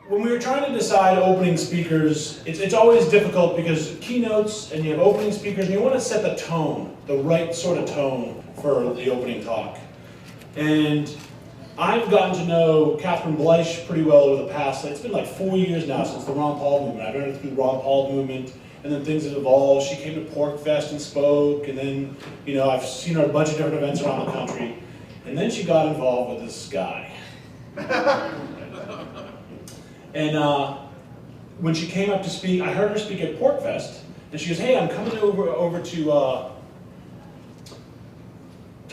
when we were trying to decide opening speakers, it's always difficult because keynotes and you have opening speakers and you want to set the tone, the right sort of tone for the opening talk. And I've gotten to know Catherine Bleich pretty well over the past, it's been like 4 years now since the Ron Paul movement. I've known her through the Ron Paul movement, and then things have evolved. She came to Pork Fest and spoke, and then, you know, I've seen her at a bunch of different events around the country. And then she got involved with this guy. And when she came up to speak, I heard her speak at Pork Fest, and she goes, hey, I'm coming over to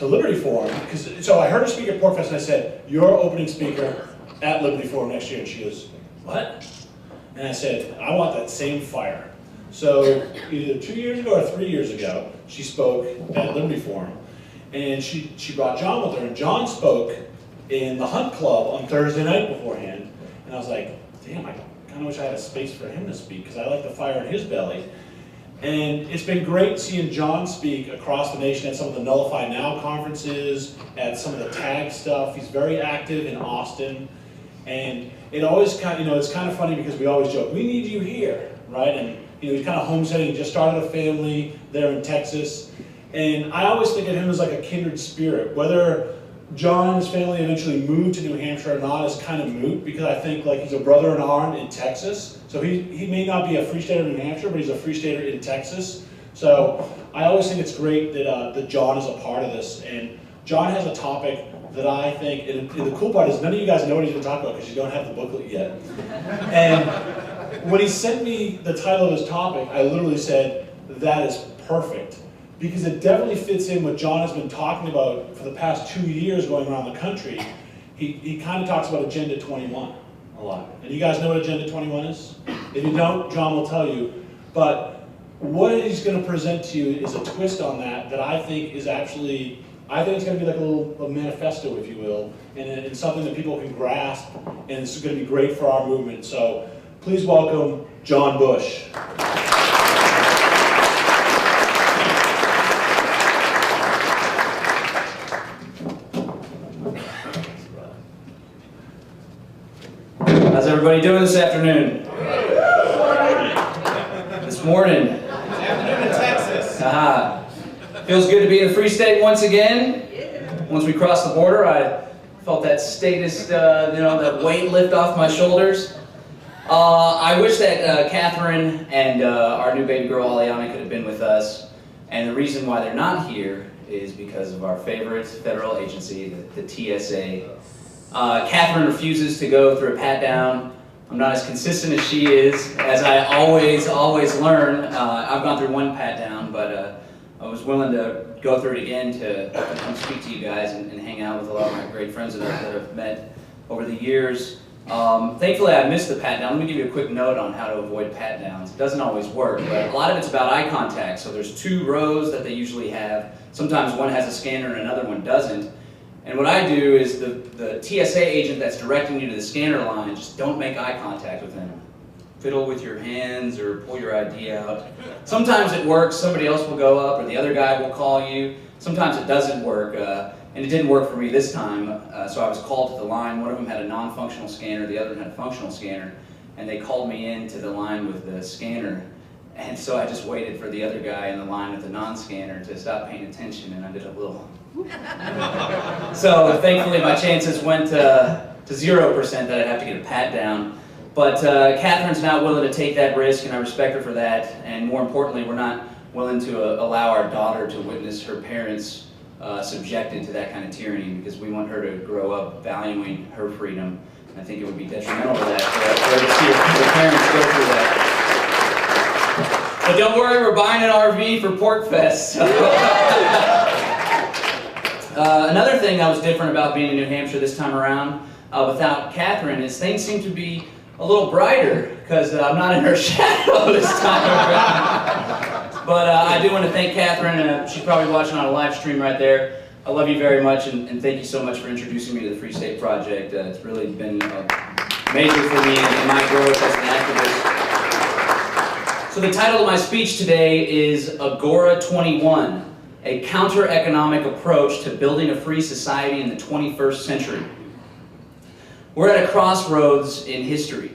Liberty Forum. So I heard her speak at Pork Fest, and I said, you're opening speaker at Liberty Forum next year. And she goes, what? And I said, I want that same fire. So either 2 years ago or 3 years ago, she spoke at Liberty Forum, and she brought John with her, and John spoke in the Hunt Club on Thursday night beforehand, and I was like, damn, I kind of wish I had a space for him to speak, because I like the fire in his belly. And it's been great seeing John speak across the nation at some of the Nullify Now conferences, at some of the tag stuff. He's very active in Austin, and it always kind of, you know, it's kind of funny because we always joke, we need you here, right? And you know, he's kind of homesteading, he just started a family there in Texas, and I always think of him as like a kindred spirit. Whether John and his family eventually moved to New Hampshire or not is kind of moot, because I think like he's a brother in arms in Texas. So he may not be a Free Stater in New Hampshire, but he's a Free Stater in Texas. So I always think it's great that, that John is a part of this. And John has a topic that I think, and the cool part is none of you guys know what he's going to talk about because you don't have the booklet yet. And when he sent me the title of his topic, I literally said, that is perfect. Because it definitely fits in what John has been talking about for the past 2 years going around the country. He kind of talks about Agenda 21 a lot. And you guys know what Agenda 21 is? If you don't, John will tell you. But what he's going to present to you is a twist on that I think is actually, I think it's going to be like a manifesto, if you will, and it's something that people can grasp, and it's going to be great for our movement. So please welcome John Bush. How's everybody doing this afternoon? This morning? Afternoon in Texas. Aha. Feels good to be in the Free State once again. Once we crossed the border, I felt that statist, you know, that weight lift off my shoulders. I wish that Catherine and our new baby girl, Aliana, could have been with us. And the reason why they're not here is because of our favorite federal agency, the TSA. Catherine refuses to go through a pat-down. I'm not as consistent as she is, as I always learn. I've gone through one pat-down, but I was willing to go through it again to come speak to you guys and hang out with a lot of my great friends that I've met over the years. Thankfully, I missed the pat-down. Let me give you a quick note on how to avoid pat-downs. It doesn't always work, but a lot of it's about eye contact. So there's 2 rows that they usually have. Sometimes one has a scanner and another one doesn't. And what I do is the TSA agent that's directing you to the scanner line, just don't make eye contact with them. Fiddle with your hands or pull your ID out. Sometimes it works, somebody else will go up or the other guy will call you. Sometimes it doesn't work, and it didn't work for me this time, so I was called to the line. One of them had a non-functional scanner, the other one had a functional scanner, and they called me into the line with the scanner. And so I just waited for the other guy in the line with the non-scanner to stop paying attention, and I did a little... So thankfully my chances went to 0% that I'd have to get a pat down. But Catherine's not willing to take that risk, and I respect her for that. And more importantly, we're not willing to allow our daughter to witness her parents subjected to that kind of tyranny, because we want her to grow up valuing her freedom. And I think it would be detrimental to that for her to see her parents go through that. But don't worry, we're buying an RV for Pork Fest. So. Another thing that was different about being in New Hampshire this time around, without Catherine, is things seem to be a little brighter, because I'm not in her shadow this time around. But I do want to thank Catherine. She's probably watching on a live stream right there. I love you very much, and thank you so much for introducing me to the Free State Project. It's really been major for me in my growth as an activist. So the title of my speech today is Agora 21. A counter-economic approach to building a free society in the 21st century. We're at a crossroads in history.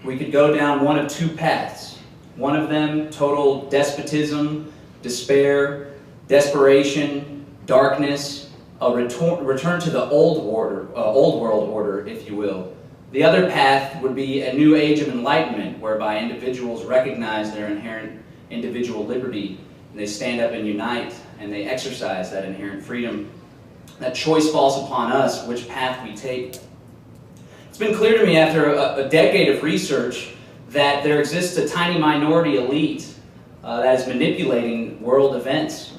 we could go down one of two paths. One of them, total despotism, despair, desperation, darkness, a return to the old world order, if you will. The other path would be a new age of enlightenment, whereby individuals recognize their inherent individual liberty, and they stand up and unite, and they exercise that inherent freedom. That choice falls upon us, which path we take. It's been clear to me after a decade of research that there exists a tiny minority elite that is manipulating world events.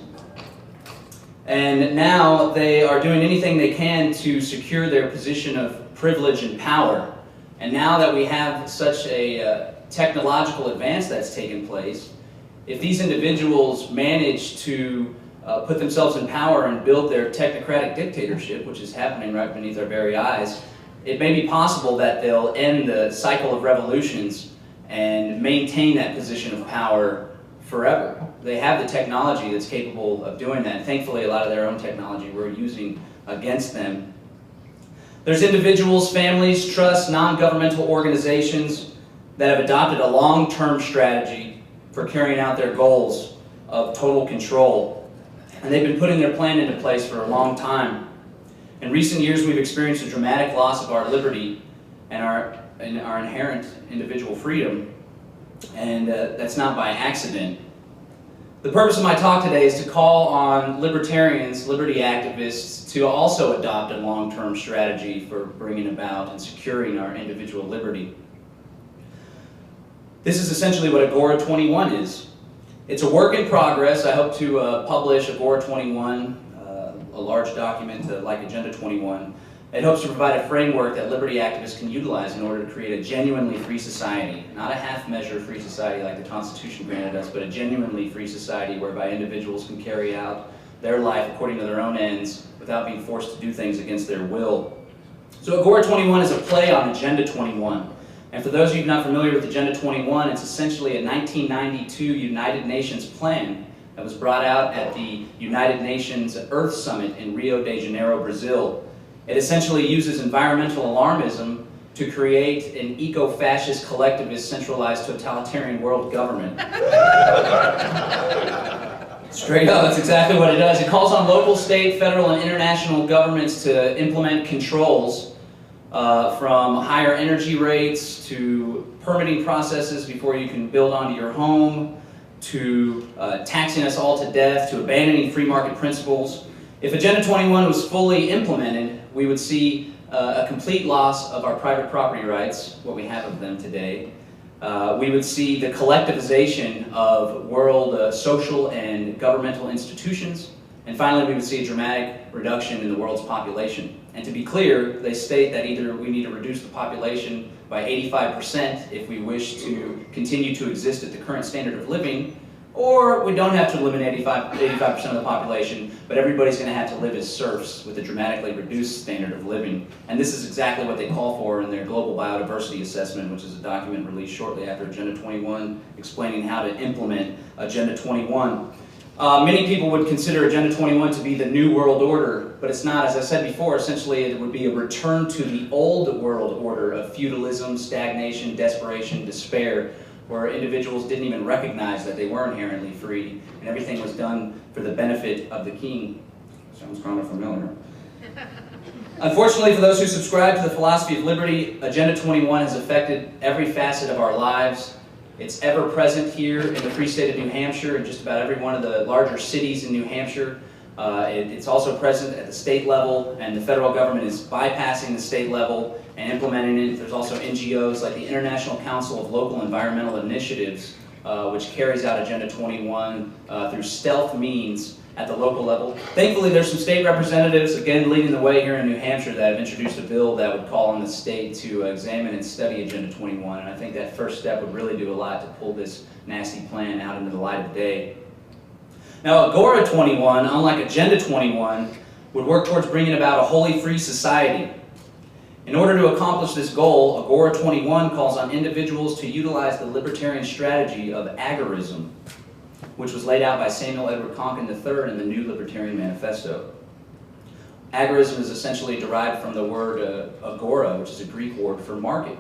And now they are doing anything they can to secure their position of privilege and power. And now that we have such a technological advance that's taken place, if these individuals manage to put themselves in power and build their technocratic dictatorship, which is happening right beneath our very eyes, it may be possible that they'll end the cycle of revolutions and maintain that position of power forever. They have the technology that's capable of doing that. Thankfully, a lot of their own technology we're using against them. There's individuals, families, trusts, non-governmental organizations that have adopted a long-term strategy for carrying out their goals of total control. And they've been putting their plan into place for a long time. In recent years, we've experienced a dramatic loss of our liberty and our inherent individual freedom, and that's not by accident. The purpose of my talk today is to call on libertarians, liberty activists, to also adopt a long-term strategy for bringing about and securing our individual liberty. This is essentially what Agora 21 is. It's a work in progress. I hope to publish Agora 21, a large document like Agenda 21. It hopes to provide a framework that liberty activists can utilize in order to create a genuinely free society. Not a half-measure free society like the Constitution granted us, but a genuinely free society whereby individuals can carry out their life according to their own ends without being forced to do things against their will. So Agora 21 is a play on Agenda 21. And for those of you not familiar with Agenda 21, it's essentially a 1992 United Nations plan that was brought out at the United Nations Earth Summit in Rio de Janeiro, Brazil. It essentially uses environmental alarmism to create an eco-fascist, collectivist, centralized, totalitarian world government. Straight up, that's exactly what it does. It calls on local, state, federal, and international governments to implement controls from higher energy rates to permitting processes before you can build onto your home, to taxing us all to death, to abandoning free market principles. If Agenda 21 was fully implemented, we would see a complete loss of our private property rights, what we have of them today. We would see the collectivization of world social and governmental institutions. And finally, we would see a dramatic reduction in the world's population. And to be clear, they state that either we need to reduce the population by 85% if we wish to continue to exist at the current standard of living, or we don't have to eliminate 85% of the population, but everybody's going to have to live as serfs with a dramatically reduced standard of living. And this is exactly what they call for in their Global Biodiversity Assessment, which is a document released shortly after Agenda 21, explaining how to implement Agenda 21. Many people would consider Agenda 21 to be the New World Order, but it's not. As I said before, essentially it would be a return to the old world order of feudalism, stagnation, desperation, despair, where individuals didn't even recognize that they were inherently free, and everything was done for the benefit of the king. Sounds kind of familiar. Unfortunately, for those who subscribe to the philosophy of liberty, Agenda 21 has affected every facet of our lives. It's ever present here in the Free State of New Hampshire, in just about every one of the larger cities in New Hampshire. It's also present at the state level, and the federal government is bypassing the state level and implementing it. There's also NGOs like the International Council of Local Environmental Initiatives, which carries out Agenda 21 through stealth means at the local level. Thankfully, there's some state representatives, again, leading the way here in New Hampshire, that have introduced a bill that would call on the state to examine and study Agenda 21, and I think that first step would really do a lot to pull this nasty plan out into the light of day. Now, Agora 21, unlike Agenda 21, would work towards bringing about a wholly free society. In order to accomplish this goal, Agora 21 calls on individuals to utilize the libertarian strategy of agorism, which was laid out by Samuel Edward Konkin III in the New Libertarian Manifesto. Agorism is essentially derived from the word agora, which is a Greek word for market.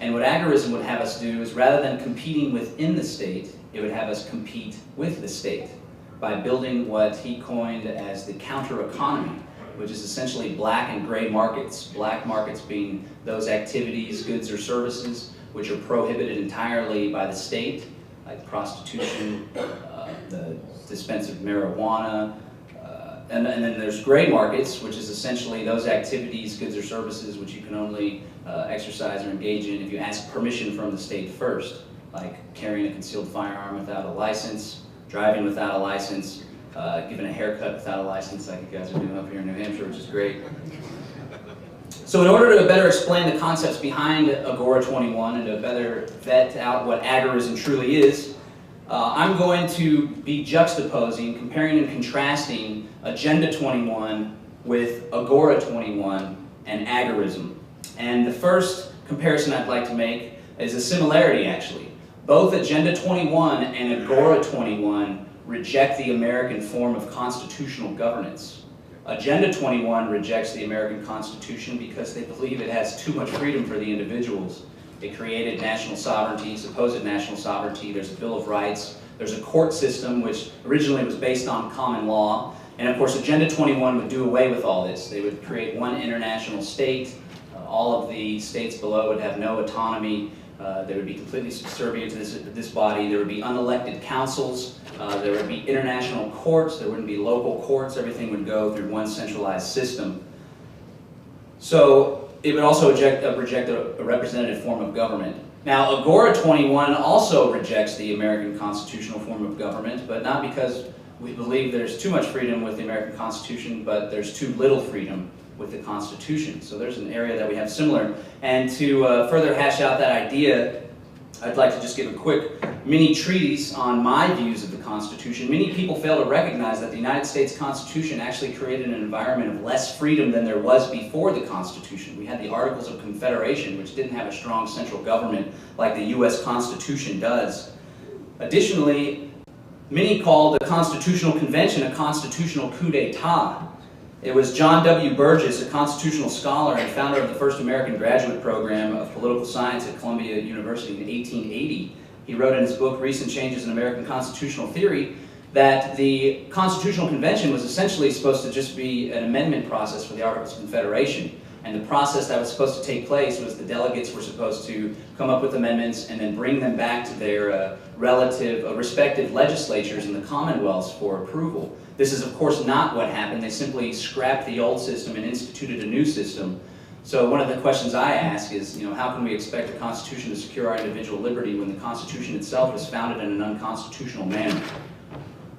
And what agorism would have us do is, rather than competing within the state, it would have us compete with the state by building what he coined as the counter-economy, which is essentially black and gray markets. Black markets being those activities, goods or services, which are prohibited entirely by the state, like prostitution, the dispense of marijuana, and then there's gray markets, which is essentially those activities, goods or services, which you can only exercise or engage in if you ask permission from the state first, like carrying a concealed firearm without a license, driving without a license, giving a haircut without a license, like you guys are doing up here in New Hampshire, which is great. So in order to better explain the concepts behind Agora 21 and to better vet out what agorism truly is, I'm going to be juxtaposing, comparing and contrasting Agenda 21 with Agora 21 and agorism. And the first comparison I'd like to make is a similarity, actually. Both Agenda 21 and Agora 21 reject the American form of constitutional governance. Agenda 21 rejects the American Constitution because they believe it has too much freedom for the individuals. It created national sovereignty, supposed national sovereignty. There's a Bill of Rights. There's a court system which originally was based on common law. And of course, Agenda 21 would do away with all this. They would create one international state. All of the states below would have no autonomy. They would be completely subservient to this body. There would be unelected councils. There would be international courts. There wouldn't be local courts. Everything would go through one centralized system. So it would also reject a representative form of government. Now, Agora 21 also rejects the American constitutional form of government, but not because we believe there's too much freedom with the American Constitution, but there's too little freedom with the Constitution. So there's an area that we have similar. And to further hash out that idea, I'd like to just give a quick mini treatise on my views of the Constitution. Many people fail to recognize that the United States Constitution actually created an environment of less freedom than there was before the Constitution. We had the Articles of Confederation, which didn't have a strong central government like the U.S. Constitution does. Additionally, many call the Constitutional Convention a constitutional coup d'etat. It was John W. Burgess, a constitutional scholar and founder of the first American graduate program of political science at Columbia University in 1880. He wrote in his book, Recent Changes in American Constitutional Theory, that the Constitutional Convention was essentially supposed to just be an amendment process for the Articles of Confederation. And the process that was supposed to take place was the delegates were supposed to come up with amendments and then bring them back to their respective legislatures in the commonwealths for approval. This is, of course, not what happened. They simply scrapped the old system and instituted a new system. So one of the questions I ask is, how can we expect a Constitution to secure our individual liberty when the Constitution itself was founded in an unconstitutional manner?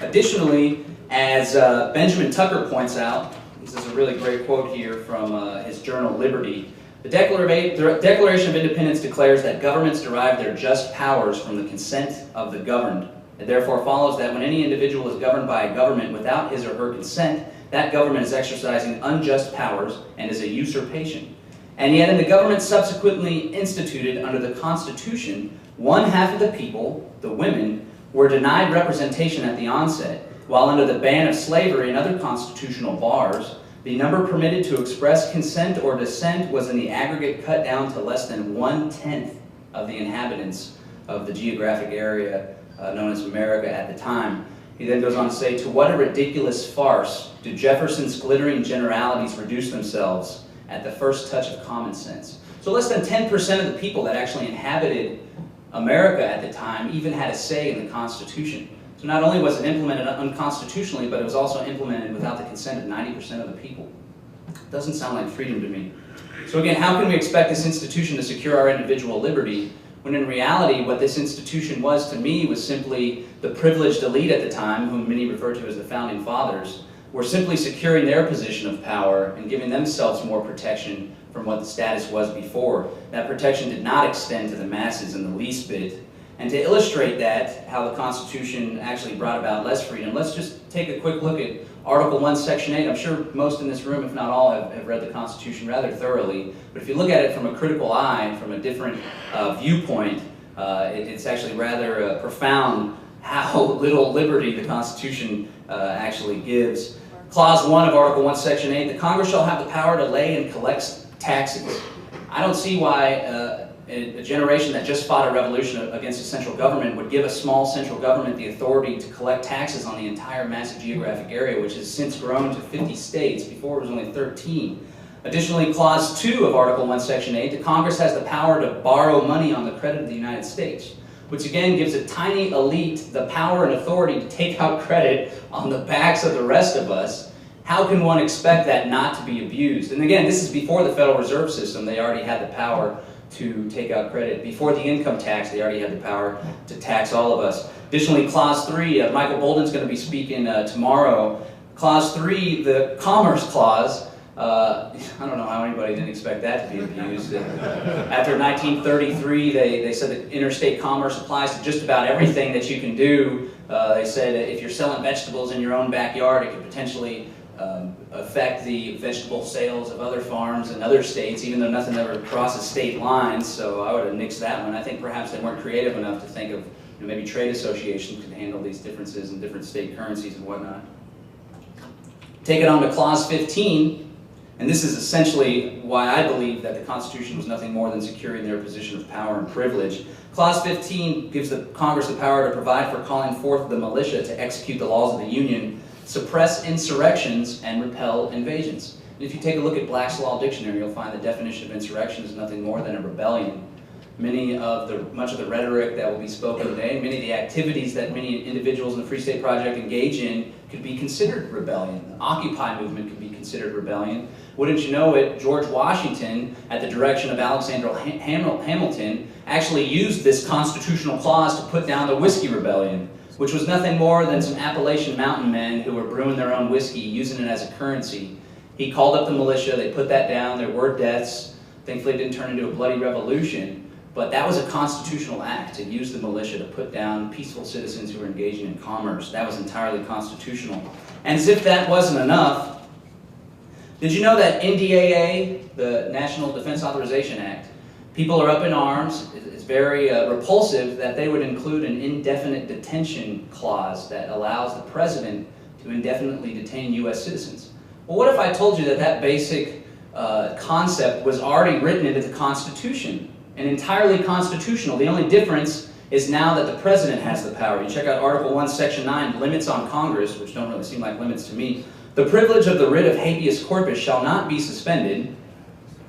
Additionally, as Benjamin Tucker points out, this is a really great quote here from his journal Liberty, the Declaration of Independence declares that governments derive their just powers from the consent of the governed. It therefore follows that when any individual is governed by a government without his or her consent, that government is exercising unjust powers and is a usurpation. And yet in the government subsequently instituted under the Constitution, one half of the people, the women, were denied representation at the onset, while under the ban of slavery and other constitutional bars, the number permitted to express consent or dissent was in the aggregate cut down to less than 1/10 of the inhabitants of the geographic area known as America at the time. He then goes on to say, to what a ridiculous farce do Jefferson's glittering generalities reduce themselves at the first touch of common sense. So less than 10% of the people that actually inhabited America at the time even had a say in the Constitution. So not only was it implemented unconstitutionally, but it was also implemented without the consent of 90% of the people. Doesn't sound like freedom to me. So again, how can we expect this institution to secure our individual liberty when in reality what this institution was to me was simply the privileged elite at the time, whom many refer to as the Founding Fathers, were simply securing their position of power and giving themselves more protection from what the status was before. That protection did not extend to the masses in the least bit. And to illustrate that, how the Constitution actually brought about less freedom, let's just take a quick look at Article 1, Section 8. I'm sure most in this room, if not all, have read the Constitution rather thoroughly. But if you look at it from a critical eye, from a different viewpoint, it's actually rather profound how little liberty the Constitution actually gives. Clause 1 of Article 1, Section 8, the Congress shall have the power to lay and collect taxes. I don't see why a generation that just fought a revolution against a central government would give a small central government the authority to collect taxes on the entire massive geographic area, which has since grown to 50 states. Before it was only 13. Additionally, Clause 2 of Article 1, Section 8, the Congress has the power to borrow money on the credit of the United States, which again gives a tiny elite the power and authority to take out credit on the backs of the rest of us. How can one expect that not to be abused? And again, this is before the Federal Reserve System. They already had the power to take out credit. Before the income tax, they already had the power to tax all of us. Additionally, Clause 3, Michael Bolden's going to be speaking tomorrow. Clause 3, the Commerce Clause, I don't know how anybody didn't expect that to be abused. After 1933, they said that interstate commerce applies to just about everything that you can do. They said if you're selling vegetables in your own backyard, it could potentially affect the vegetable sales of other farms in other states, even though nothing ever crosses state lines. So I would have nixed that one. I think perhaps they weren't creative enough to think of maybe trade associations could handle these differences in different state currencies and whatnot. Take it on to Clause 15. And this is essentially why I believe that the Constitution was nothing more than securing their position of power and privilege. Clause 15 gives the Congress the power to provide for calling forth the militia to execute the laws of the Union, suppress insurrections, and repel invasions. And if you take a look at Black's Law Dictionary, you'll find the definition of insurrection is nothing more than a rebellion. Much of the rhetoric that will be spoken today, many of the activities that many individuals in the Free State Project engage in could be considered rebellion. The Occupy movement could be considered rebellion. Wouldn't you know it, George Washington, at the direction of Alexander Hamilton, actually used this constitutional clause to put down the Whiskey Rebellion, which was nothing more than some Appalachian mountain men who were brewing their own whiskey, using it as a currency. He called up the militia, they put that down, there were deaths. Thankfully it didn't turn into a bloody revolution. But that was a constitutional act to use the militia to put down peaceful citizens who were engaging in commerce. That was entirely constitutional. And as if that wasn't enough, did you know that NDAA, the National Defense Authorization Act, people are up in arms. It's very repulsive that they would include an indefinite detention clause that allows the president to indefinitely detain U.S. citizens. Well, what if I told you that that basic concept was already written into the Constitution? And entirely constitutional. The only difference is now that the president has the power. You check out Article 1, Section 9, limits on Congress, which don't really seem like limits to me. The privilege of the writ of habeas corpus shall not be suspended.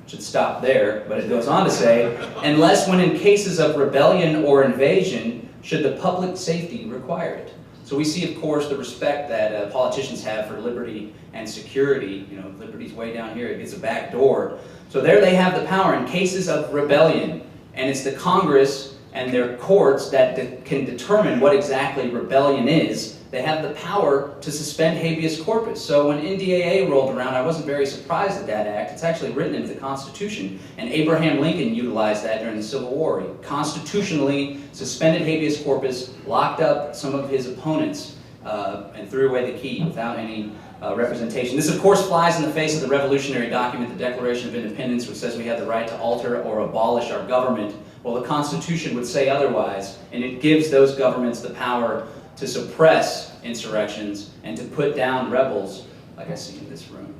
Should stop there, but it goes on to say, unless when in cases of rebellion or invasion, should the public safety require it. So we see, of course, the respect that politicians have for liberty and security. You know, liberty's way down here, it gets a back door. So there they have the power in cases of rebellion, and it's the Congress and their courts that can determine what exactly rebellion is. They have the power to suspend habeas corpus. So when NDAA rolled around, I wasn't very surprised at that act. It's actually written into the Constitution, and Abraham Lincoln utilized that during the Civil War. He constitutionally suspended habeas corpus, locked up some of his opponents, and threw away the key without any representation. This, of course, flies in the face of the revolutionary document, the Declaration of Independence, which says we have the right to alter or abolish our government. Well, the Constitution would say otherwise, and it gives those governments the power to suppress insurrections and to put down rebels, like I see in this room.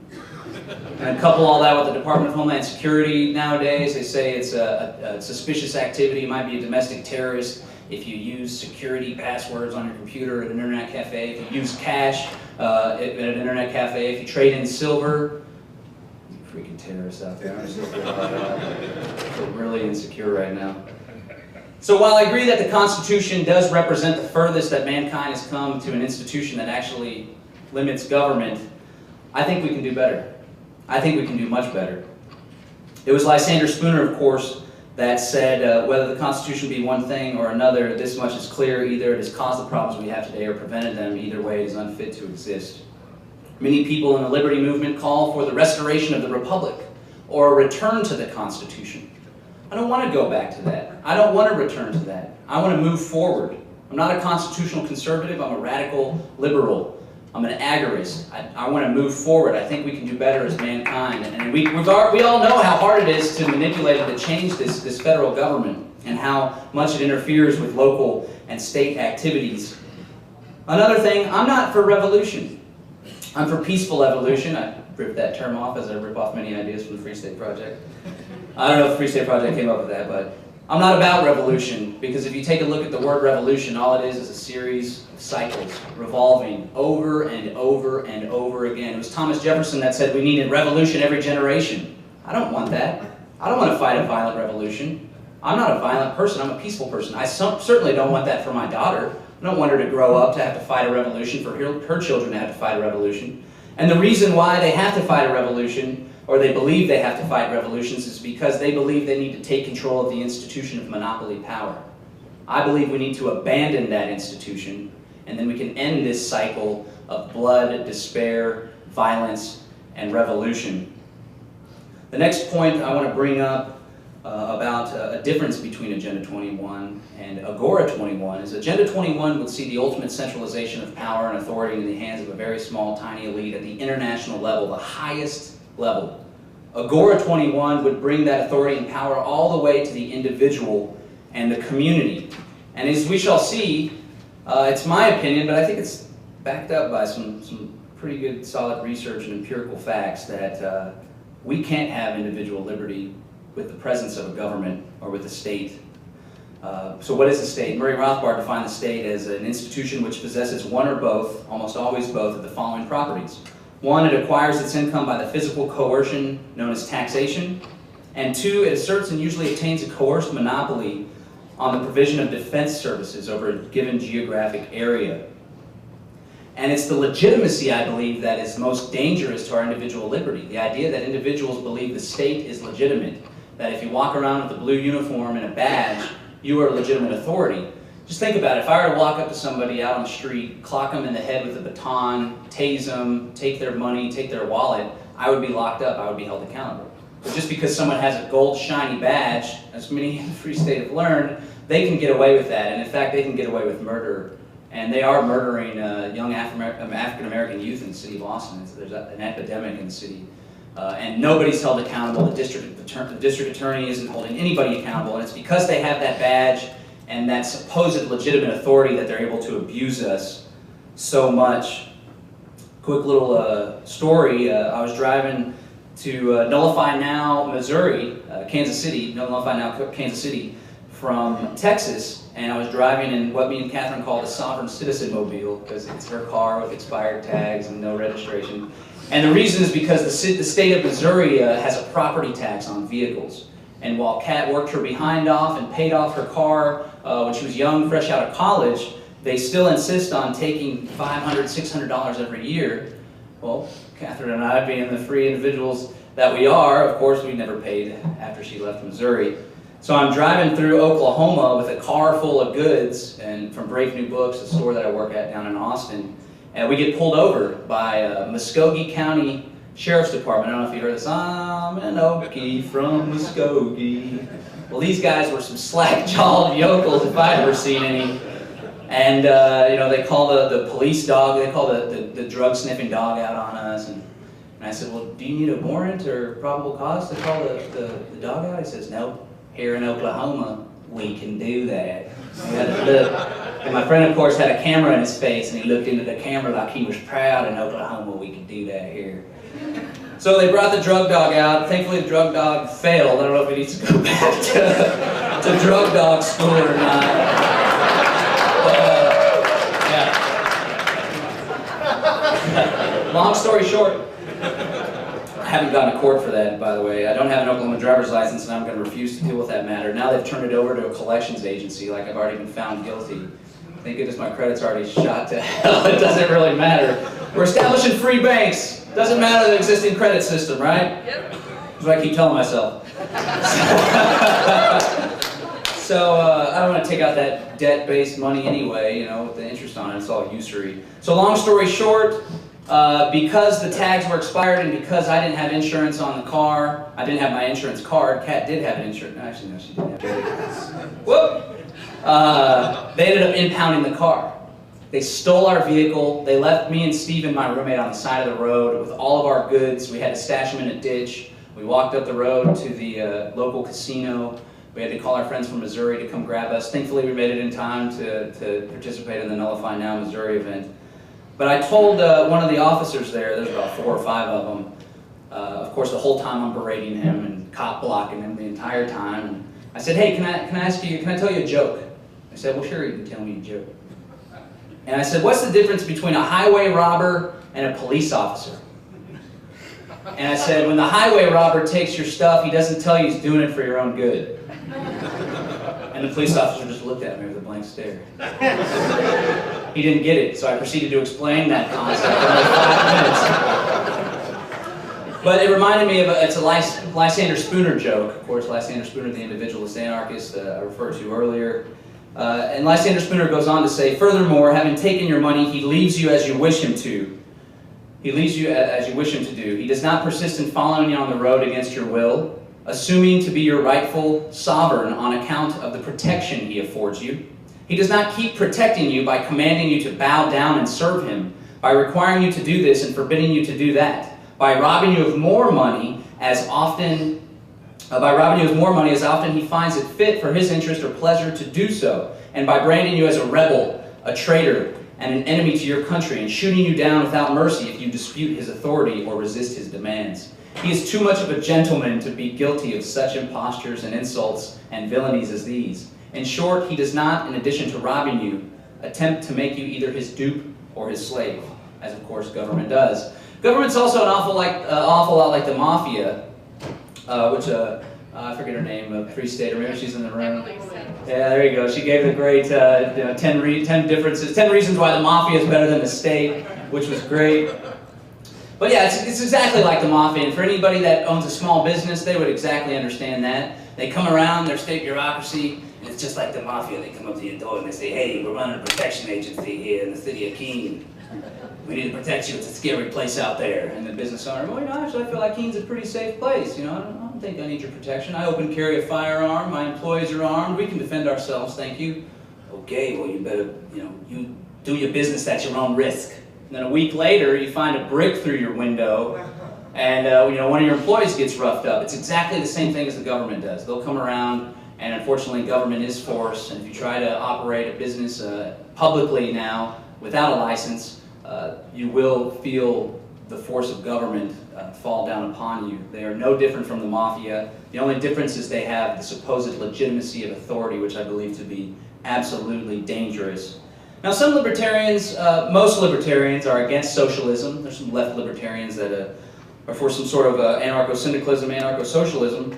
And couple all that with the Department of Homeland Security nowadays. They say it's a suspicious activity. It might be a domestic terrorist if you use security passwords on your computer at an internet cafe, if you use cash at an internet cafe, if you trade in silver. You freaking terrorists out there. I'm just feel really insecure right now. So while I agree that the Constitution does represent the furthest that mankind has come to an institution that actually limits government, I think we can do better. I think we can do much better. It was Lysander Spooner, of course, that said whether the Constitution be one thing or another, this much is clear: either it has caused the problems we have today or prevented them. Either way, it is unfit to exist. Many people in the liberty movement call for the restoration of the Republic or a return to the Constitution. I don't want to go back to that. I don't want to return to that. I want to move forward. I'm not a constitutional conservative. I'm a radical liberal. I'm an agorist. I want to move forward. I think we can do better as mankind. And we all know how hard it is to manipulate and to change this federal government and how much it interferes with local and state activities. Another thing, I'm not for revolution. I'm for peaceful evolution. I ripped that term off as I rip off many ideas from the Free State Project. I don't know if the Free State Project came up with that, but I'm not about revolution, because if you take a look at the word revolution, all it is a series of cycles revolving over and over and over again. It was Thomas Jefferson that said we need a revolution every generation. I don't want that. I don't want to fight a violent revolution. I'm not a violent person, I'm a peaceful person. I certainly don't want that for my daughter. I don't want her to grow up to have to fight a revolution, for her children to have to fight a revolution. And the reason why they have to fight a revolution, or they believe they have to fight revolutions, is because they believe they need to take control of the institution of monopoly power. I believe we need to abandon that institution, and then we can end this cycle of blood, despair, violence, and revolution. The next point I want to bring up about a difference between Agenda 21 and Agora 21 is Agenda 21 would see the ultimate centralization of power and authority in the hands of a very small, tiny elite at the international level, the highest level. Agora 21 would bring that authority and power all the way to the individual and the community. And as we shall see, it's my opinion, but I think it's backed up by some pretty good, solid research and empirical facts that we can't have individual liberty with the presence of a government or with a state. So what is a state? Murray Rothbard defined the state as an institution which possesses one or both, almost always both, of the following properties. One, it acquires its income by the physical coercion known as taxation. And two, it asserts and usually obtains a coerced monopoly on the provision of defense services over a given geographic area. And it's the legitimacy, I believe, that is most dangerous to our individual liberty. The idea that individuals believe the state is legitimate, that if you walk around with a blue uniform and a badge, you are a legitimate authority. Just think about it. If I were to walk up to somebody out on the street, clock them in the head with a baton, tase them, take their money, take their wallet, I would be locked up, I would be held accountable. But just because someone has a gold shiny badge, as many in the Free State have learned, they can get away with that. And in fact, they can get away with murder. And they are murdering young African-American youth in the city of Austin. There's an epidemic in the city. And nobody's held accountable. The district attorney isn't holding anybody accountable. And it's because they have that badge and that supposed legitimate authority that they're able to abuse us so much. Quick little story. I was driving to Nullify Now, Missouri, Kansas City, Nullify Now, Kansas City, from Texas, and I was driving in what me and Catherine call the sovereign citizen mobile, because it's her car with expired tags and no registration. And the reason is because the state of Missouri has a property tax on vehicles. And while Kat worked her behind off and paid off her car when she was young, fresh out of college, they still insist on taking $500, $600 every year. Well, Catherine and I, being the free individuals that we are, of course we never paid after she left Missouri. So I'm driving through Oklahoma with a car full of goods, and from Brave New Books, a store that I work at down in Austin, and we get pulled over by Muskogee County Sheriff's Department. I don't know if you heard this. I'm an Okie from Muskogee. Well, these guys were some slack-jawed yokels if I'd ever seen any. And you know, they call the police dog, they call the drug-sniffing dog out on us. And I said, well, do you need a warrant or probable cause to call the dog out? He says, nope. Here in Oklahoma, we can do that. And my friend, of course, had a camera in his face, and he looked into the camera like he was proud. In Oklahoma, we can do that here. So they brought the drug dog out. Thankfully, the drug dog failed. I don't know if he needs to go back to drug dog school or not. Yeah. Long story short, I haven't gone to court for that, by the way. I don't have an Oklahoma driver's license, and I'm going to refuse to deal with that matter. Now they've turned it over to a collections agency, like I've already been found guilty. Thank goodness my credit's already shot to hell. It doesn't really matter. We're establishing free banks. Doesn't matter the existing credit system, right? Yep. That's what I keep telling myself. So I don't want to take out that debt-based money anyway, you know, with the interest on it. It's all usury. So long story short, because the tags were expired and because I didn't have insurance on the car, I didn't have my insurance card. Kat did have an insurance. Actually, no, she didn't have it. Whoop! They ended up impounding the car. They stole our vehicle. They left me and Steven, my roommate, on the side of the road with all of our goods. We had to stash them in a ditch. We walked up the road to the local casino. We had to call our friends from Missouri to come grab us. Thankfully, we made it in time to participate in the Nullify Now Missouri event. But I told one of the officers there's about 4 or 5 of them. Of course, the whole time I'm berating him and cop blocking him the entire time. And I said, hey, can I tell you a joke? I said, well, sure, you can tell me a joke. And I said, what's the difference between a highway robber and a police officer? And I said, when the highway robber takes your stuff, he doesn't tell you he's doing it for your own good. And the police officer just looked at me with a blank stare. He didn't get it, so I proceeded to explain that concept for like 5 minutes. But it reminded me of it's a Lysander Spooner joke. Of course, Lysander Spooner, the individualist anarchist I referred to earlier. And Lysander Spooner goes on to say, furthermore, having taken your money, he leaves you as you wish him to. He leaves you as you wish him to do. He does not persist in following you on the road against your will, assuming to be your rightful sovereign on account of the protection he affords you. He does not keep protecting you by commanding you to bow down and serve him, by requiring you to do this and forbidding you to do that, by robbing you of more money as often he finds it fit for his interest or pleasure to do so, and by branding you as a rebel, a traitor, and an enemy to your country, and shooting you down without mercy if you dispute his authority or resist his demands. He is too much of a gentleman to be guilty of such impostures and insults and villainies as these. In short, he does not, in addition to robbing you, attempt to make you either his dupe or his slave, as of course government does. Government's also an awful lot like the mafia, which I forget her name, Free State, or maybe she's in the room. Yeah, there you go. She gave the great 10 reasons why the mafia is better than the state, which was great. But yeah, it's exactly like the mafia, and for anybody that owns a small business, they would exactly understand that. They come around, their state bureaucracy, and it's just like the mafia. They come up to your door and they say, hey, we're running a protection agency here in the city of Keene. We need to protect you. It's a scary place out there. And the business owner, well, actually, I feel like Keene's a pretty safe place. I don't think I need your protection. I open carry a firearm. My employees are armed. We can defend ourselves, thank you. Okay, well, you better, you do your business at your own risk. And then a week later, you find a brick through your window, and one of your employees gets roughed up. It's exactly the same thing as the government does. They'll come around, and unfortunately, government is force. And if you try to operate a business publicly now without a license, you will feel the force of government fall down upon you. They are no different from the mafia. The only difference is they have the supposed legitimacy of authority, which I believe to be absolutely dangerous. Now, some libertarians, most libertarians, are against socialism. There's some left libertarians that are for some sort of anarcho-syndicalism, anarcho-socialism.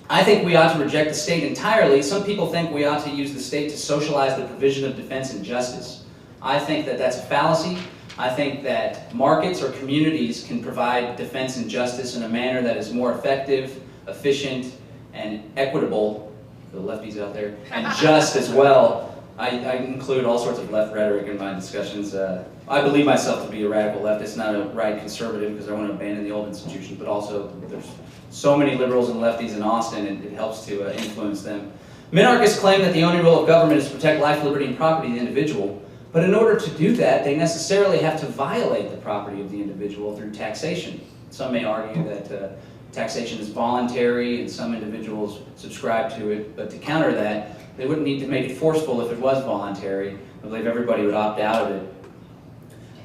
I think we ought to reject the state entirely. Some people think we ought to use the state to socialize the provision of defense and justice. I think that that's a fallacy. I think that markets or communities can provide defense and justice in a manner that is more effective, efficient, and equitable, for the lefties out there, and just as well. I include all sorts of left rhetoric in my discussions. I believe myself to be a radical leftist, not a right conservative, because I want to abandon the old institutions, but also there's so many liberals and lefties in Austin, and it helps to influence them. Minarchists claim that the only role of government is to protect life, liberty, and property of the individual. But in order to do that, they necessarily have to violate the property of the individual through taxation. Some may argue that taxation is voluntary and some individuals subscribe to it, but to counter that, they wouldn't need to make it forceful if it was voluntary. I believe everybody would opt out of it.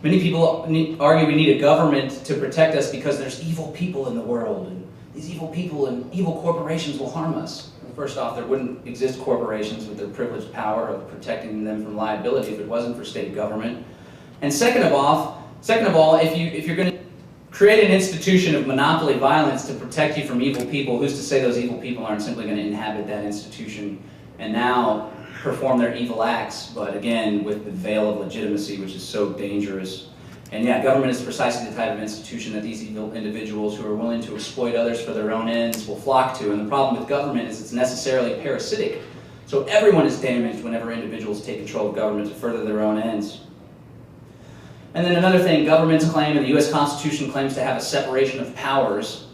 Many people argue we need a government to protect us because there's evil people in the world, and these evil people and evil corporations will harm us. First off, there wouldn't exist corporations with their privileged power of protecting them from liability if it wasn't for state government. And second of all, if you're going to create an institution of monopoly violence to protect you from evil people, who's to say those evil people aren't simply going to inhabit that institution and now perform their evil acts, but again, with the veil of legitimacy, which is so dangerous. And yeah, government is precisely the type of institution that these evil individuals who are willing to exploit others for their own ends will flock to. And the problem with government is it's necessarily parasitic. So everyone is damaged whenever individuals take control of government to further their own ends. And then another thing, governments claim, and the US Constitution claims to have a separation of powers,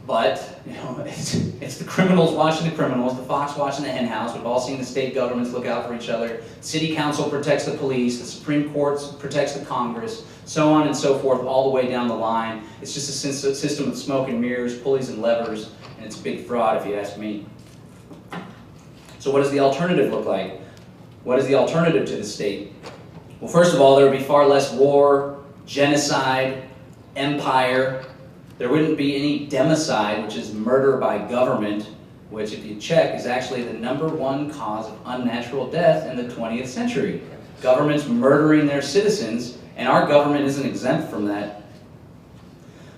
but it's the criminals watching the criminals, the fox watching the henhouse. We've all seen the state governments look out for each other. City council protects the police, the Supreme Court protects the Congress, so on and so forth, all the way down the line. It's just a system of smoke and mirrors, pulleys and levers, and it's a big fraud if you ask me. So what does the alternative look like? What is the alternative to the state? Well, first of all, there would be far less war, genocide, empire. There wouldn't be any democide, which is murder by government. which if you check is actually the #1 cause of unnatural death in the 20th century. Governments murdering their citizens, and our government isn't exempt from that.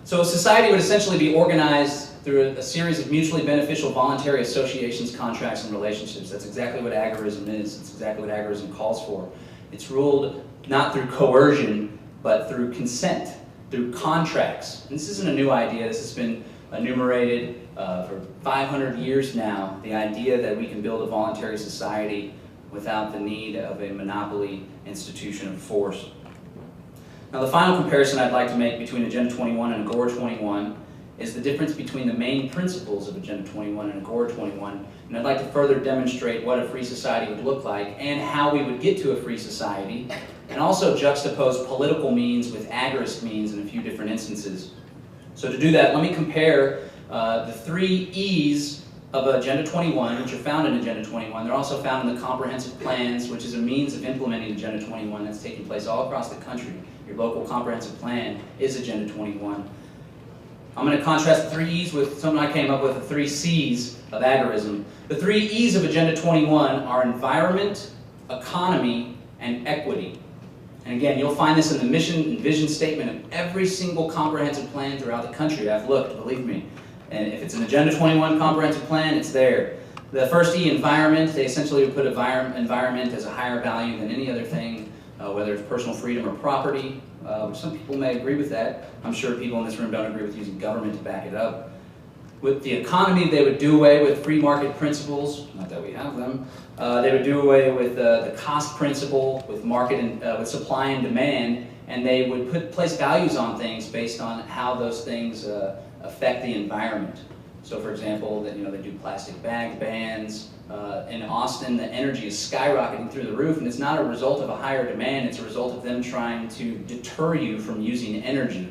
So society would essentially be organized through a series of mutually beneficial voluntary associations, contracts, and relationships. That's exactly what agorism is. It's exactly what agorism calls for. It's ruled not through coercion, but through consent, through contracts. And this isn't a new idea. This has been enumerated for 500 years now, the idea that we can build a voluntary society without the need of a monopoly institution of force. Now the final comparison I'd like to make between Agenda 21 and Agora 21 is the difference between the main principles of Agenda 21 and Agora 21, and I'd like to further demonstrate what a free society would look like and how we would get to a free society, and also juxtapose political means with agorist means in a few different instances. So to do that, let me compare the 3 E's of Agenda 21, which are found in Agenda 21. They're also found in the comprehensive plans, which is a means of implementing Agenda 21 that's taking place all across the country. Your local comprehensive plan is Agenda 21. I'm going to contrast the 3 E's with something I came up with, the 3 C's of agorism. The 3 E's of Agenda 21 are environment, economy, and equity. And again, you'll find this in the mission and vision statement of every single comprehensive plan throughout the country. I've looked, believe me. And if it's an Agenda 21 comprehensive plan, it's there. The first E, environment, they essentially would put environment as a higher value than any other thing, whether it's personal freedom or property. Some people may agree with that. I'm sure people in this room don't agree with using government to back it up. With the economy, they would do away with free market principles, not that we have them. They would do away with the cost principle, with market and with supply and demand, and they would place values on things based on how those things affect the environment. So, for example, that they do plastic bag bans. In Austin, the energy is skyrocketing through the roof, and it's not a result of a higher demand. It's a result of them trying to deter you from using energy.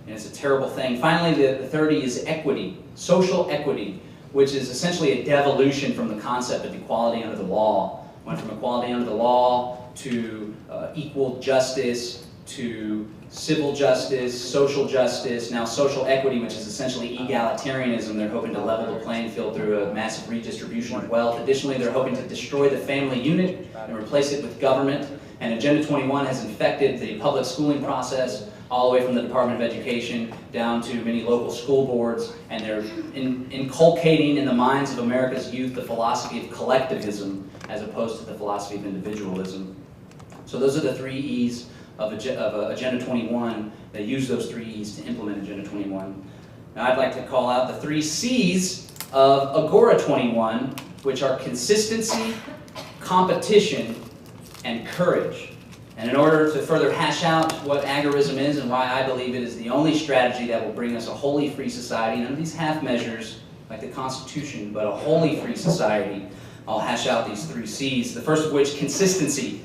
And it's a terrible thing. Finally, the third E is equity, social equity, which is essentially a devolution from the concept of equality under the law. Went from equality under the law to equal justice, to civil justice, social justice, now social equity, which is essentially egalitarianism. They're hoping to level the playing field through a massive redistribution of wealth. Additionally, they're hoping to destroy the family unit and replace it with government. And Agenda 21 has infected the public schooling process, all the way from the Department of Education down to many local school boards, and they're inculcating in the minds of America's youth the philosophy of collectivism as opposed to the philosophy of individualism. So those are the 3 E's of Agenda 21. They use those 3 E's to implement Agenda 21. Now I'd like to call out the 3 C's of Agora 21, which are consistency, competition, and courage. And in order to further hash out what agorism is and why I believe it is the only strategy that will bring us a wholly free society, none of these half measures like the Constitution, but a wholly free society, I'll hash out these 3 C's. The first of which, consistency.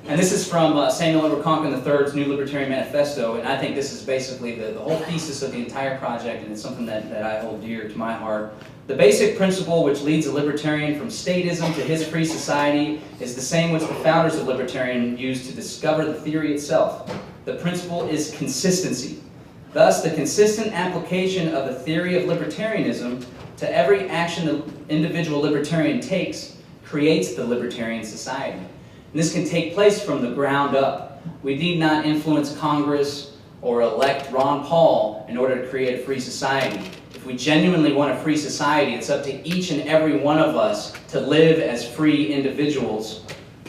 And this is from Samuel Edward Konkin III's New Libertarian Manifesto, and I think this is basically the whole thesis of the entire project, and it's something that I hold dear to my heart. The basic principle which leads a libertarian from statism to his free society is the same which the founders of libertarian used to discover the theory itself. The principle is consistency. Thus, the consistent application of the theory of libertarianism to every action the individual libertarian takes creates the libertarian society. And this can take place from the ground up. We need not influence Congress or elect Ron Paul in order to create a free society. If we genuinely want a free society, it's up to each and every one of us to live as free individuals,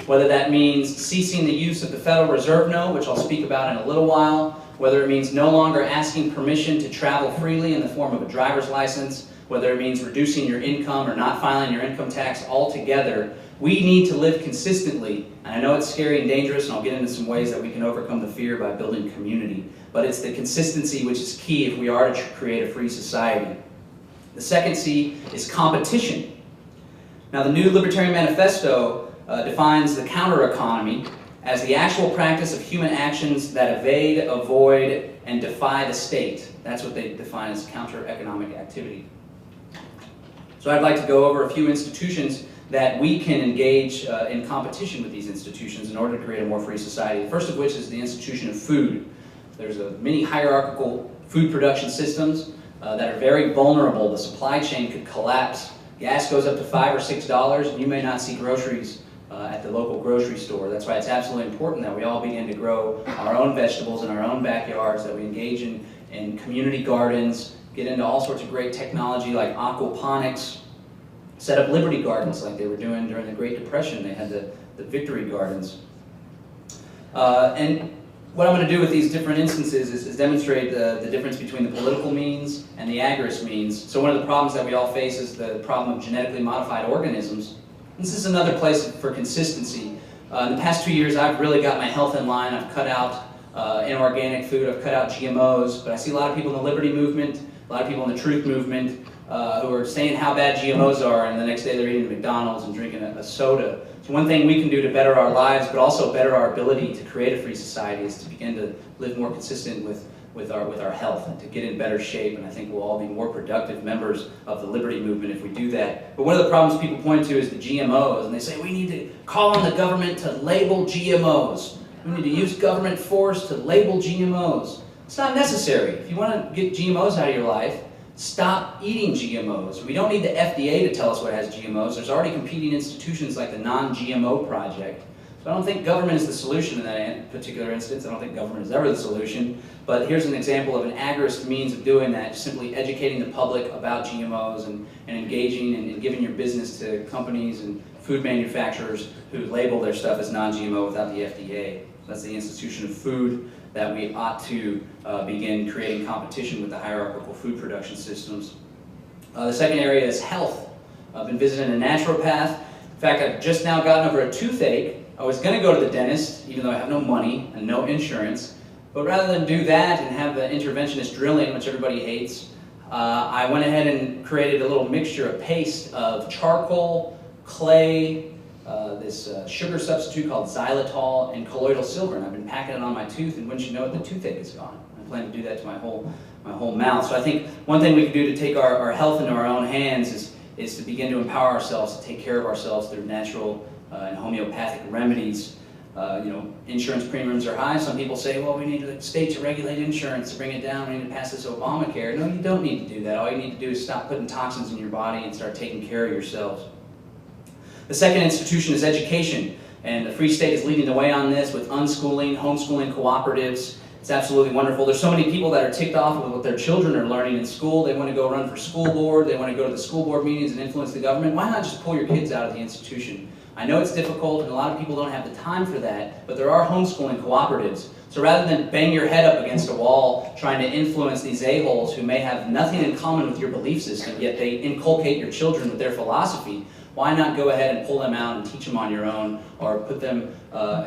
whether that means ceasing the use of the Federal Reserve note, which I'll speak about in a little while, whether it means no longer asking permission to travel freely in the form of a driver's license, whether it means reducing your income or not filing your income tax altogether. We need to live consistently, and I know it's scary and dangerous, and I'll get into some ways that we can overcome the fear by building community, but it's the consistency which is key if we are to create a free society. The second C is competition. Now, the New Libertarian Manifesto defines the counter-economy as the actual practice of human actions that evade, avoid, and defy the state. That's what they define as counter-economic activity. So I'd like to go over a few institutions that we can engage in competition with these institutions in order to create a more free society. The first of which is the institution of food. There's many hierarchical food production systems that are very vulnerable. The supply chain could collapse Gas goes up to $5 or $6, and you may not see groceries at the local grocery store. That's why it's absolutely important that we all begin to grow our own vegetables in our own backyards, that we engage in community gardens, get into all sorts of great technology like aquaponics, set up Liberty Gardens like they were doing during the Great Depression. They had the Victory Gardens. And what I'm going to do with these different instances is demonstrate the difference between the political means and the agorist means. So one of the problems that we all face is the problem of genetically modified organisms. This is another place for consistency. In the past 2 years, I've really got my health in line. I've cut out inorganic food, I've cut out GMOs, but I see a lot of people in the liberty movement, a lot of people in the truth movement who are saying how bad GMOs are, and the next day they're eating at McDonald's and drinking a soda. So one thing we can do to better our lives, but also better our ability to create a free society, is to begin to live more consistent with our health and to get in better shape, and I think we'll all be more productive members of the liberty movement if we do that. But one of the problems people point to is the GMOs, and they say we need to call on the government to label GMOs. We need to use government force to label GMOs. It's not necessary. If you want to get GMOs out of your life, stop eating GMOs. We don't need the FDA to tell us what has GMOs. There's already competing institutions like the Non-GMO Project. So I don't think government is the solution in that particular instance. I don't think government is ever the solution. But here's an example of an agorist means of doing that, simply educating the public about GMOs and engaging and giving your business to companies and food manufacturers who label their stuff as non-GMO without the FDA. That's the institution of food that we ought to begin creating competition with the hierarchical food production systems. The second area is health. I've been visiting a naturopath. In fact, I've just now gotten over a toothache. I was going to go to the dentist, even though I have no money and no insurance. But rather than do that and have the interventionist drilling, which everybody hates, I went ahead and created a little mixture, a paste of charcoal, clay, this sugar substitute called xylitol, and colloidal silver. And I've been packing it on my tooth, and wouldn't you know it, the toothache is gone. I plan to do that to my whole mouth. So I think one thing we can do to take our health into our own hands is to begin to empower ourselves, to take care of ourselves through natural and homeopathic remedies. Insurance premiums are high. Some people say, well, we need the state to regulate insurance to bring it down. We need to pass this Obamacare. No, you don't need to do that. All you need to do is stop putting toxins in your body and start taking care of yourselves. The second institution is education, and the Free State is leading the way on this with unschooling, homeschooling cooperatives. It's absolutely wonderful. There's so many people that are ticked off with what their children are learning in school. They want to go run for school board. They want to go to the school board meetings and influence the government. Why not just pull your kids out of the institution? I know it's difficult, and a lot of people don't have the time for that, but there are homeschooling cooperatives. So rather than bang your head up against a wall trying to influence these a-holes who may have nothing in common with your belief system, yet they inculcate your children with their philosophy, why not go ahead and pull them out and teach them on your own, or put them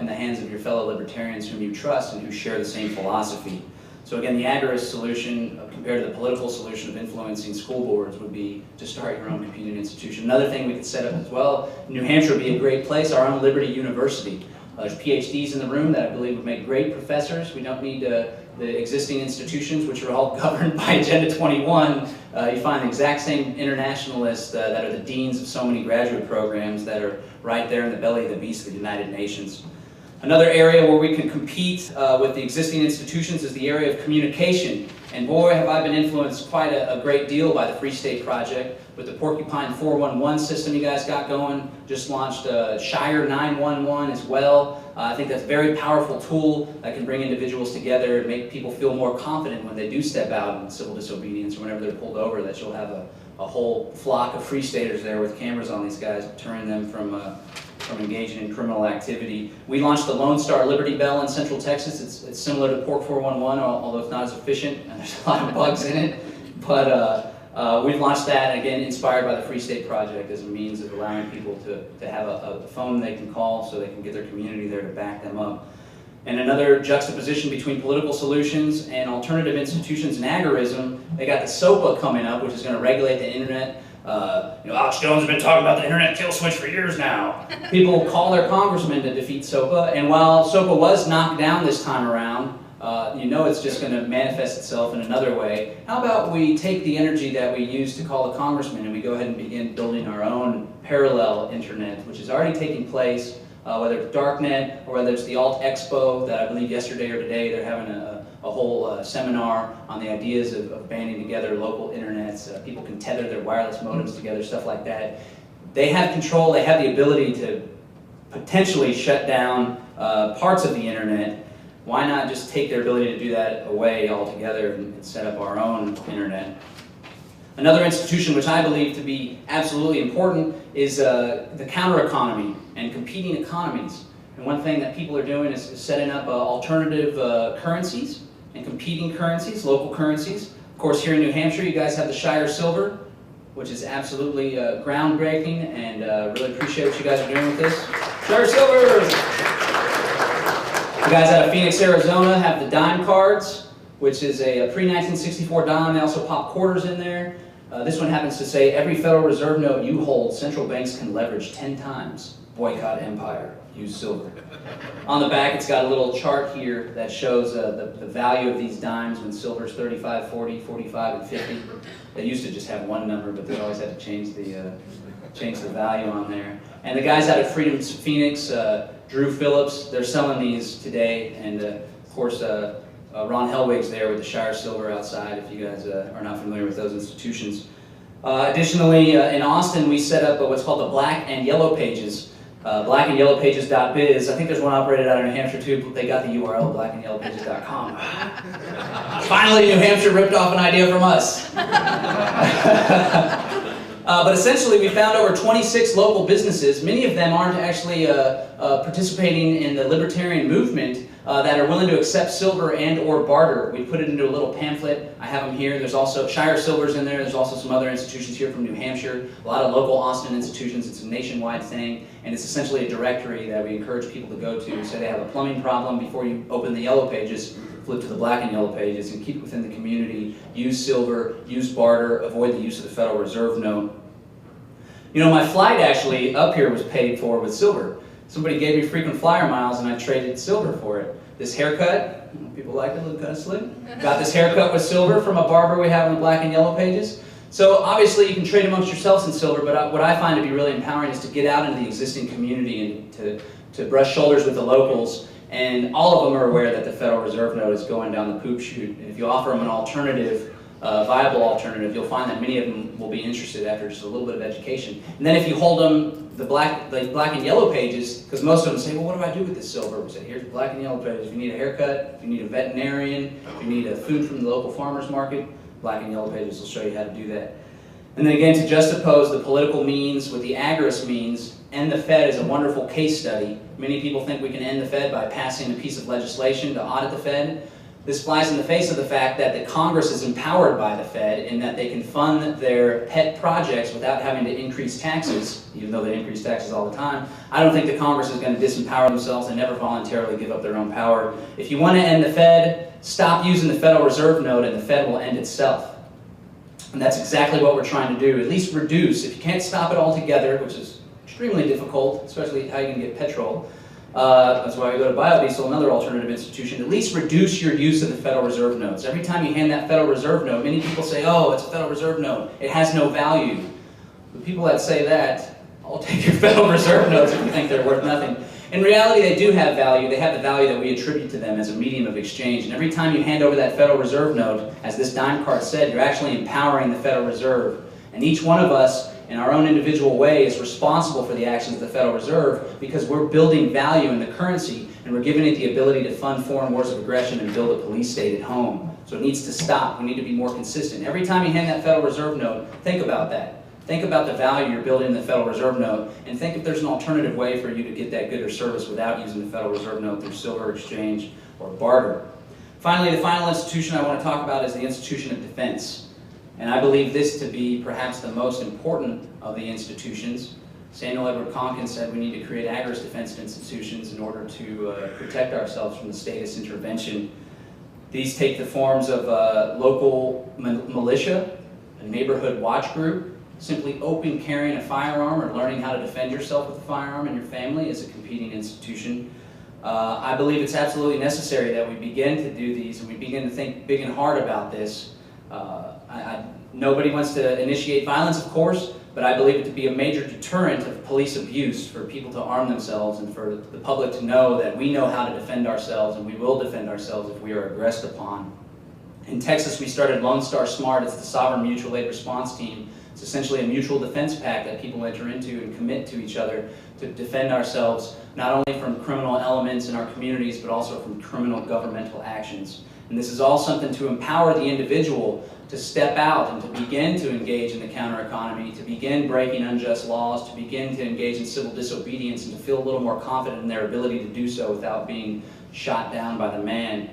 in the hands of your fellow libertarians whom you trust and who share the same philosophy? So again, the agorist solution compared to the political solution of influencing school boards would be to start your own community institution. Another thing we could set up as well, New Hampshire would be a great place, our own Liberty University. There's PhDs in the room that I believe would make great professors. We don't need the existing institutions, which are all governed by Agenda 21. You find the exact same internationalists that are the deans of so many graduate programs that are right there in the belly of the beast of the United Nations. Another area where we can compete with the existing institutions is the area of communication. And boy, have I been influenced quite a great deal by the Free State Project with the Porcupine 411 system you guys got going. Just launched Shire 911 as well. I think that's a very powerful tool that can bring individuals together and make people feel more confident when they do step out in civil disobedience or whenever they're pulled over, that you'll have a whole flock of Free Staters there with cameras on these guys, deterring them from engaging in criminal activity. We launched the Lone Star Liberty Bell in Central Texas. It's similar to Porc 411, although it's not as efficient and there's a lot of bugs in it. But we've launched that, again, inspired by the Free State Project as a means of allowing people to have a phone they can call so they can get their community there to back them up. And another juxtaposition between political solutions and alternative institutions and agorism, they got the SOPA coming up, which is going to regulate the internet. Alex Jones has been talking about the internet kill switch for years now. People call their congressman to defeat SOPA, and while SOPA was knocked down this time around, it's just going to manifest itself in another way. How about we take the energy that we use to call the congressman and we go ahead and begin building our own parallel internet, which is already taking place, whether it's Darknet or whether it's the Alt Expo that I believe yesterday or today they're having a whole seminar on the ideas of banding together local internet internets. People can tether their wireless modems together, stuff like that. They have control, they have the ability to potentially shut down parts of the internet. Why not just take their ability to do that away altogether and set up our own internet? Another institution which I believe to be absolutely important is the counter economy and competing economies. And one thing that people are doing is setting up alternative currencies and competing currencies, local currencies. Of course, here in New Hampshire, you guys have the Shire Silver, which is absolutely groundbreaking, and really appreciate what you guys are doing with this. Shire Silver! You guys out of Phoenix, Arizona have the dime cards, which is a pre-1964 dime. They also pop quarters in there. This one happens to say, every Federal Reserve note you hold, central banks can leverage 10 times. Boycott empire, use silver. On the back, it's got a little chart here that shows the value of these dimes when silver's 35, 40, 45, and 50. They used to just have one number, but they always had to change the value on there. And the guys out at Freedom's Phoenix, Drew Phillips, they're selling these today, and of course, Ron Helwig's there with the Shire Silver outside, if you guys are not familiar with those institutions. Additionally, in Austin, we set up what's called the Black and Yellow Pages. blackandyellowpages.biz. I think there's one operated out of New Hampshire too, but they got the URL, blackandyellowpages.com. Finally, New Hampshire ripped off an idea from us. But essentially, we found over 26 local businesses. Many of them aren't actually participating in the libertarian movement that are willing to accept silver and or barter. We put it into a little pamphlet. I have them here. There's also Shire Silver's in there. There's also some other institutions here from New Hampshire. A lot of local Austin institutions. It's a nationwide thing. And it's essentially a directory that we encourage people to go to. Say they have a plumbing problem, before you open the Yellow Pages, flip to the Black and Yellow Pages and keep it within the community. Use silver, use barter, avoid the use of the Federal Reserve note. You know, my flight actually up here was paid for with silver. Somebody gave me frequent flyer miles and I traded silver for it. This haircut, people like it, look kind of slick. Got this haircut with silver from a barber we have in the Black and Yellow Pages. So obviously you can trade amongst yourselves in silver, but what I find to be really empowering is to get out into the existing community and to brush shoulders with the locals. And all of them are aware that the Federal Reserve note is going down the poop chute. And if you offer them an alternative, viable alternative, you'll find that many of them will be interested after just a little bit of education. And then if you hold them the black and yellow pages, because most of them say, well, what do I do with this silver? We say, here's the Black and Yellow Pages. If you need a haircut, if you need a veterinarian, if you need a food from the local farmer's market, Black and Yellow Pages will show you how to do that. And then again, to juxtapose the political means with the Agorist means, end the Fed is a wonderful case study. Many people think we can end the Fed by passing a piece of legislation to audit the Fed. This flies in the face of the fact that the Congress is empowered by the Fed in that they can fund their pet projects without having to increase taxes, even though they increase taxes all the time. I don't think the Congress is going to disempower themselves and never voluntarily give up their own power. If you want to end the Fed, stop using the Federal Reserve note and the Fed will end itself. And that's exactly what we're trying to do, at least reduce. If you can't stop it altogether, which is extremely difficult, especially how you can get petrol, that's why we go to biodiesel, another alternative institution. At least reduce your use of the Federal Reserve notes. Every time you hand that Federal Reserve note, many people say, oh, it's a Federal Reserve note. It has no value. The people that say that, I'll take your Federal Reserve notes if you think they're worth nothing. In reality, they do have value. They have the value that we attribute to them as a medium of exchange. And every time you hand over that Federal Reserve note, as this dime card said, you're actually empowering the Federal Reserve. And each one of us, in our own individual way, is responsible for the actions of the Federal Reserve because we're building value in the currency and we're giving it the ability to fund foreign wars of aggression and build a police state at home. So it needs to stop. We need to be more consistent. Every time you hand that Federal Reserve note, think about that. Think about the value you're building in the Federal Reserve note and think if there's an alternative way for you to get that good or service without using the Federal Reserve note through silver exchange or barter. Finally, the final institution I want to talk about is the institution of defense. And I believe this to be perhaps the most important of the institutions. Samuel Edward Konkin said we need to create Agorist defense institutions in order to protect ourselves from the statist intervention. These take the forms of local militia, a neighborhood watch group, simply open carrying a firearm or learning how to defend yourself with a firearm and your family is a competing institution. I believe it's absolutely necessary that we begin to do these and we begin to think big and hard about this. Nobody wants to initiate violence, of course, but I believe it to be a major deterrent of police abuse for people to arm themselves and for the public to know that we know how to defend ourselves and we will defend ourselves if we are aggressed upon. In Texas, we started Lone Star SMART. It's the Sovereign Mutual Aid Response Team. It's essentially a mutual defense pact that people enter into and commit to each other to defend ourselves, not only from criminal elements in our communities, but also from criminal governmental actions. And this is all something to empower the individual to step out and to begin to engage in the counter-economy, to begin breaking unjust laws, to begin to engage in civil disobedience, and to feel a little more confident in their ability to do so without being shot down by the man.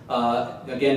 Again,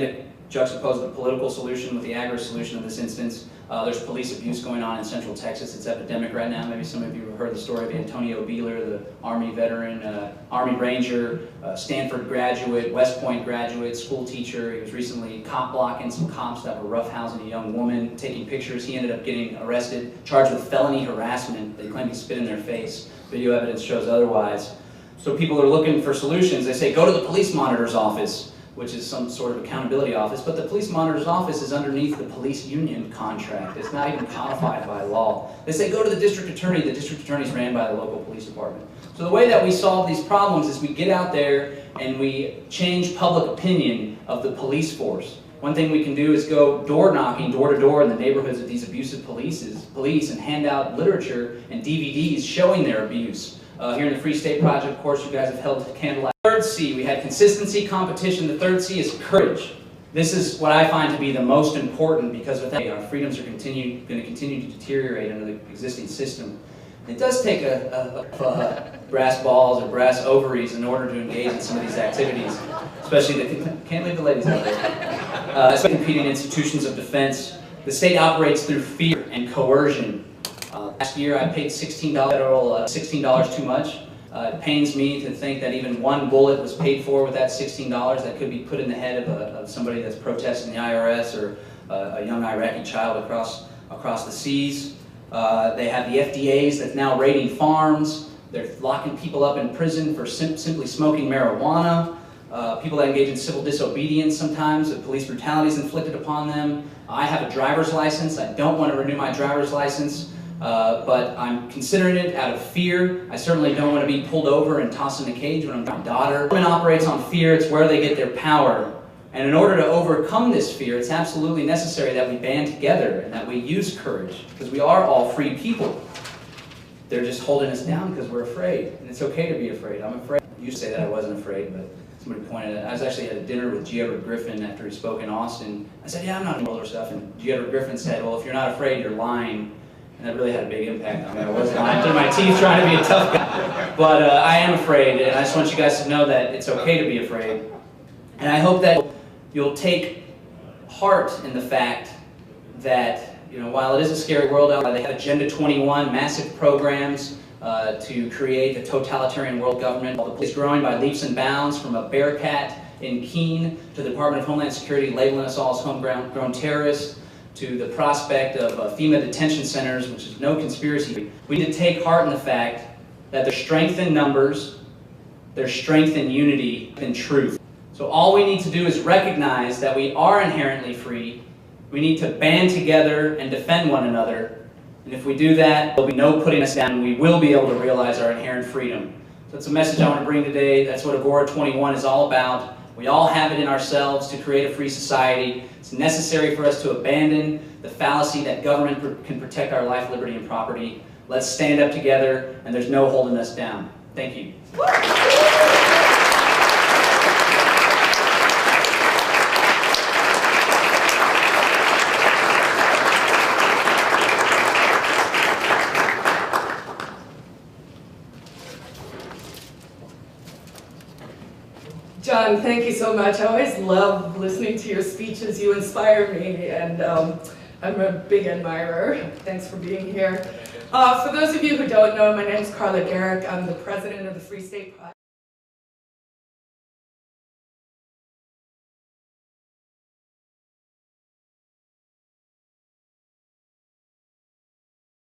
to juxtapose the political solution with the Agorist solution in this instance, there's police abuse going on in Central Texas. It's epidemic right now. Maybe some of you have heard the story of Antonio Beeler, the Army veteran, Army Ranger, Stanford graduate, West Point graduate, school teacher. He was recently cop blocking some cops that were roughhousing a young woman, taking pictures. He ended up getting arrested, charged with felony harassment. They claim he spit in their face. Video evidence shows otherwise. So people are looking for solutions. They say, go to the police monitor's office, which is some sort of accountability office, but the police monitor's office is underneath the police union contract. It's not even codified by law. They say go to the district attorney. The district attorney is ran by the local police department. So the way that we solve these problems is we get out there and we change public opinion of the police force. One thing we can do is go door knocking, door to door in the neighborhoods of these abusive police and hand out literature and DVDs showing their abuse. Here in the Free State Project, of course, you guys have held candlelight. Third C, we had consistency, competition. The third C is courage. This is what I find to be the most important, because without our freedoms are going to continue to deteriorate under the existing system. It does take a brass balls or brass ovaries in order to engage in some of these activities, especially can't leave the ladies out there. Especially competing institutions of defense. The state operates through fear and coercion. Last year I paid $16 federal, $16 too much. It pains me to think that even one bullet was paid for with that $16 that could be put in the head of somebody that's protesting the IRS or a young Iraqi child across the seas. They have the FDAs that's now raiding farms. They're locking people up in prison for simply smoking marijuana. People that engage in civil disobedience sometimes, police brutality is inflicted upon them. I have a driver's license. I don't want to renew my driver's license. But I'm considering it out of fear. I certainly don't want to be pulled over and tossed in a cage when I'm my daughter. Government operates on fear. It's where they get their power. And in order to overcome this fear, it's absolutely necessary that we band together and that we use courage, because we are all free people. They're just holding us down because we're afraid. And it's okay to be afraid. I'm afraid. I used to say that I wasn't afraid, but somebody pointed out. I was actually at a dinner with G. Edward Griffin after he spoke in Austin. I said, yeah, I'm not in older stuff. And G. Edward Griffin said, well, if you're not afraid, you're lying. And that really had a big impact on me. I wasn't lying through my teeth trying to be a tough guy. But I am afraid, and I just want you guys to know that it's okay to be afraid. And I hope that you'll take heart in the fact that, while it is a scary world out there, they have Agenda 21, massive programs to create a totalitarian world government. The police growing by leaps and bounds, from a bearcat in Keene to the Department of Homeland Security labeling us all as homegrown terrorists, to the prospect of FEMA detention centers, which is no conspiracy. We need to take heart in the fact that there's strength in numbers, there's strength in unity, and truth. So all we need to do is recognize that we are inherently free. We need to band together and defend one another. And if we do that, there'll be no putting us down. We will be able to realize our inherent freedom. So that's a message I want to bring today. That's what Agora 21 is all about. We all have it in ourselves to create a free society. It's necessary for us to abandon the fallacy that government can protect our life, liberty, and property. Let's stand up together, and there's no holding us down. Thank you. John, thank you so much. I always love listening to your speeches. You inspire me, and I'm a big admirer. Thanks for being here. For those of you who don't know, my name is Carla Garrick. I'm the president of the Free State Project.